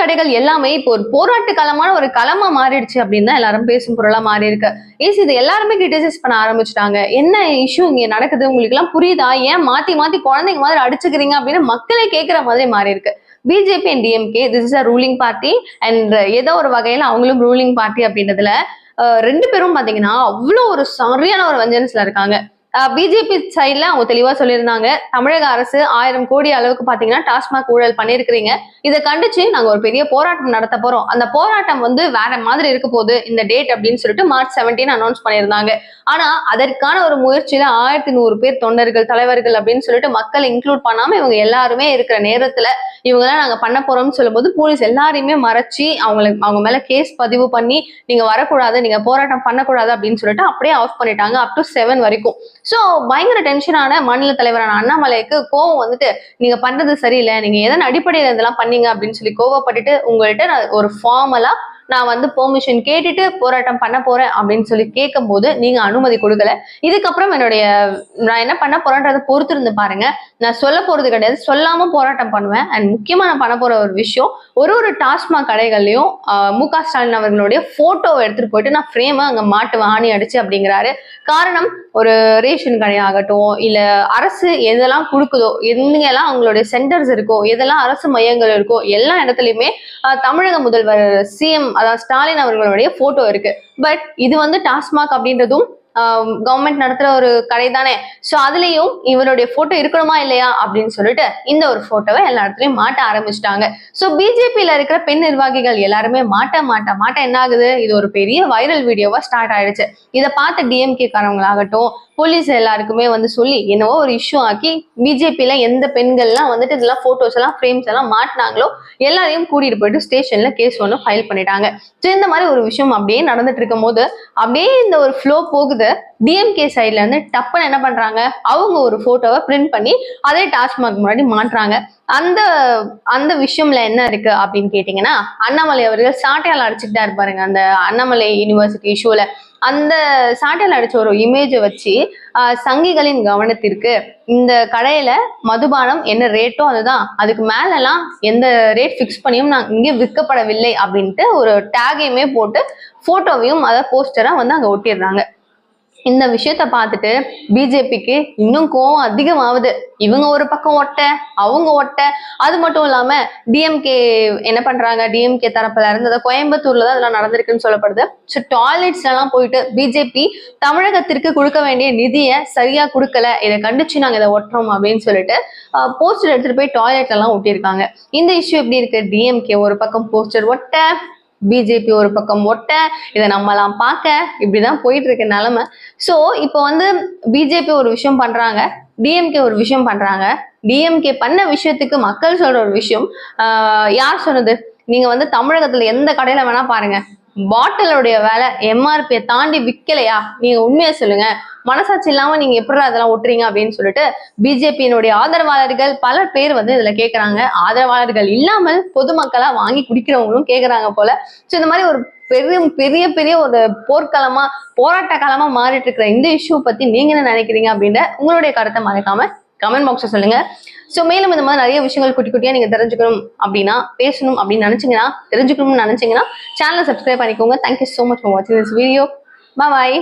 கடைகள் எல்லாமே இப்போ ஒரு போராட்ட களமான ஒரு களமா மாறிடுச்சு அப்படின்னு தான் எல்லாரும் பேசும் பொருளா மாறி இருக்கு. இது எல்லாருமே கிரிட்டிசைஸ் பண்ண ஆரம்பிச்சுட்டாங்க. என்ன இஷ்யூ இங்க நடக்குது, உங்களுக்கு எல்லாம் புரியுதா, ஏன் மாத்தி மாத்தி குழந்தைங்க மாதிரி அடிச்சுக்கிறீங்க அப்படின்னு மக்களே கேட்கிற மாதிரி மாறி இருக்கு. BJP and DMK this is a ruling party and ஏதோ ஒரு வகையில அவங்களும் ரூலிங் பார்ட்டி அப்படின்றதுல ரெண்டு பேரும் பாத்தீங்கன்னா அவ்வளவு ஒரு சரியான ஒரு வஞ்சன்ஸ்ல இருக்காங்க. பிஜேபி சைட்ல அவங்க தெளிவா சொல்லியிருந்தாங்க, தமிழக அரசு 1000 கோடி அளவுக்கு பாத்தீங்கன்னா டாஸ்மாக் ஊழல் பண்ணிருக்கிறீங்க, இதை கண்டிச்சு நாங்க ஒரு பெரிய போராட்டம் நடத்த போறோம், அந்த போராட்டம் வேற மாதிரி இருக்க போகுது இந்த டேட் அப்படின்னு சொல்லிட்டு மார்ச் 17 அனௌன்ஸ் பண்ணியிருந்தாங்க. ஆனா அதற்கான ஒரு முயற்சியில 1100 பேர் தொண்டர்கள் தலைவர்கள் அப்படின்னு சொல்லிட்டு மக்களை இன்க்ளூட் பண்ணாம இவங்க எல்லாருமே இருக்கிற நேரத்துல இவங்கெல்லாம் நாங்க பண்ண போறோம்னு சொல்லும் போது போலீஸ் எல்லாரையுமே மறைச்சி அவங்க மேல கேஸ் பதிவு பண்ணி நீங்க வரக்கூடாது, நீங்க போராட்டம் பண்ணக்கூடாது அப்படின்னு சொல்லிட்டு அப்படியே ஆஃப் பண்ணிட்டாங்க அப் டு 7 வரைக்கும். சோ பயங்கர டென்ஷனான மாநில தலைவரான அண்ணாமலைக்கு கோவம் நீங்க பண்றது சரியில்லை, நீங்க எதன் அடிப்படையில இதெல்லாம் பண்ணீங்க அப்படின்னு சொல்லி கோவப்பட்டுட்டு உங்கள்கிட்ட ஒரு ஃபார்மலா நான் பெர்மிஷன் கேட்டுட்டு போராட்டம் பண்ண போறேன் அப்படின்னு சொல்லி கேட்கும் போது நீங்க அனுமதி கொடுக்கல. இதுக்கப்புறம் நான் என்ன பண்ண போறேன்றதை பொறுத்து இருந்து பாருங்க. நான் சொல்ல போறது கிடையாது, சொல்லாம போராட்டம் பண்ணுவேன். அண்ட் முக்கியமா நான் பண்ண போற ஒரு விஷயம், ஒரு டாஸ்மாக் கடைகள்லயும் மு.க. ஸ்டாலின் அவர்களுடைய போட்டோவை எடுத்துட்டு போயிட்டு நான் ஃப்ரேமை அங்க மாட்டுவேன் ஆணி அடிச்சு அப்படிங்கிறாரு. காரணம், ஒரு ரேஷன் கடையாகட்டும் இல்ல அரசு எதெல்லாம் கொடுக்குதோ, எங்கெல்லாம் அவங்களுடைய சென்டர்ஸ் இருக்கோ, எதெல்லாம் அரசு மையங்கள் இருக்கோ, எல்லா இடத்துலயுமே தமிழக முதல்வர் சிஎம் அதாவது ஸ்டாலின் அவர்களுடைய போட்டோ இருக்கு. பட் இது டாஸ்மாக் அப்படின்றதும் கவர்மெண்ட் நடத்துற ஒரு கடை தானே. சோ அதுலயும் இவருடைய போட்டோ இருக்கணுமா இல்லையா அப்படின்னு சொல்லிட்டு இந்த ஒரு போட்டோவை எல்லா இடத்துலயும் மாட்ட ஆரம்பிச்சிட்டாங்க. சோ பிஜேபியில இருக்கிற பெண் நிர்வாகிகள் எல்லாருமே மாட்ட என்ன ஆகுது, இது ஒரு பெரிய வைரல் வீடியோவா ஸ்டார்ட் ஆயிடுச்சு. இதை பார்த்த டிஎம்கே காரவங்களாகட்டும் போலீஸ் எல்லாருக்குமே சொல்லி என்னவோ ஒரு இஷ்யூ ஆக்கி பிஜேபியில எந்த பெண்கள்லாம் இதெல்லாம் போட்டோஸ் எல்லாம் ஃப்ரேம்ஸ் எல்லாம் மாட்டினாங்களோ எல்லாரையும் கூட்டிட்டு போயிட்டு ஸ்டேஷன்ல கேஸ் ஃபைல் பண்ணிட்டாங்க. ஸோ இந்த மாதிரி ஒரு விஷயம் அப்படியே நடந்துட்டு இருக்கும் போது அப்படியே இந்த ஒரு ஃப்ளோ போகுது. டிஎம்கே சைட்ல டப்புன்னு என்ன பண்றாங்க, அவங்க ஒரு போட்டோவை பிரிண்ட் பண்ணி அதே டாஸ்மாக் முன்னாடி மாட்டுறாங்க. அந்த விஷயம்ல என்ன இருக்கு அப்படின்னு கேட்டீங்கன்னா, அண்ணாமலை அவர்கள் சாட்டையால் அடிச்சுக்கிட்டா இருப்பாருங்க அந்த அண்ணாமலை யூனிவர்சிட்டி இஷ்யூல. அந்த சாட்டையால் அடிச்ச ஒரு இமேஜை வச்சு சங்கிகளின் கவனத்திற்கு இந்த கடையில மதுபானம் என்ன ரேட்டோ அதுதான், அதுக்கு மேல எல்லாம் எந்த ரேட் பிக்ஸ் பண்ணியும் நான் இங்கே விற்கப்படவில்லை அப்படின்ட்டு ஒரு டேகையுமே போட்டு போட்டோவையும் அதை போஸ்டரா அங்க ஒட்டிடுறாங்க. இந்த விஷயத்த பார்த்துட்டு பிஜேபிக்கு இன்னும் கோவம் அதிகமாகுது. இவங்க ஒரு பக்கம் ஒட்ட, அவங்க ஒட்ட. அது மட்டும் இல்லாம டிஎம்கே என்ன பண்றாங்க, டிஎம்கே தரப்புல இருந்து கோயம்புத்தூர்ல தான் அதெல்லாம் நடந்திருக்குன்னு சொல்லப்படுது. ஸோ டாய்லெட்ஸ்ல எல்லாம் போயிட்டு பிஜேபி தமிழகத்திற்கு கொடுக்க வேண்டிய நிதியை சரியா கொடுக்கல, இதை கண்டிச்சு நாங்க இதை ஒட்டுறோம் அப்படின்னு சொல்லிட்டு போஸ்டர் எடுத்துட்டு போய் டாய்லெட்ல எல்லாம் ஒட்டியிருக்காங்க. இந்த இஷ்யூ எப்படி இருக்கு, டிஎம்கே ஒரு பக்கம் போஸ்டர் ஒட்ட, பிஜேபி ஒரு பக்கம் ஒட்ட, இதை நம்மலாம் பார்க்க இப்படிதான் போயிட்டு இருக்க நிலைமை. சோ இப்போ பிஜேபி ஒரு விஷயம் பண்றாங்க, டிஎம்கே ஒரு விஷயம் பண்றாங்க. டிஎம்கே பண்ண விஷயத்துக்கு மக்கள் சொல்ற ஒரு விஷயம் யார் சொன்னது, நீங்க தமிழகத்துல எந்த கடையில வேணா பாருங்க, பாட்டிலுடைய வேலை எம்ஆர்பியை தாண்டி விற்கலையா, நீங்க உண்மையை சொல்லுங்க, மனசாட்சி இல்லாம நீங்க எப்படி அதெல்லாம் ஒட்டுறீங்க அப்படின்னு சொல்லிட்டு பிஜேபியினுடைய ஆதரவாளர்கள் பல பேர் இதுல கேட்கறாங்க. ஆதரவாளர்கள் இல்லாமல் பொதுமக்களா வாங்கி குடிக்கிறவங்களும் கேட்கறாங்க போல. சோ இந்த மாதிரி ஒரு பெரிய பெரிய ஒரு போர்க்களமா போராட்ட காலமா மாறிட்டு இருக்கிற இந்த இஷ்யூ பத்தி நீங்க என்ன நினைக்கிறீங்க அப்படின்ற உங்களுடைய கருத்தை மறக்காம கமெண்ட் பாக்ஸ்ல சொல்லுங்க. ஸோ மேலும் இந்த மாதிரி நிறைய விஷயங்கள் குட்டி குட்டியா நீங்க தெரிஞ்சுக்கணும் அப்படின்னா, பேசணும் அப்படின்னு தெரிஞ்சுக்கணும்னு நினைச்சீங்கன்னா சேனலை சப்ஸ்கிரைப் பண்ணிக்கோங்க. தேங்க்யூ ஸோ மச் ஃபார் வாட்சிங் திஸ் வீடியோ. பாய்.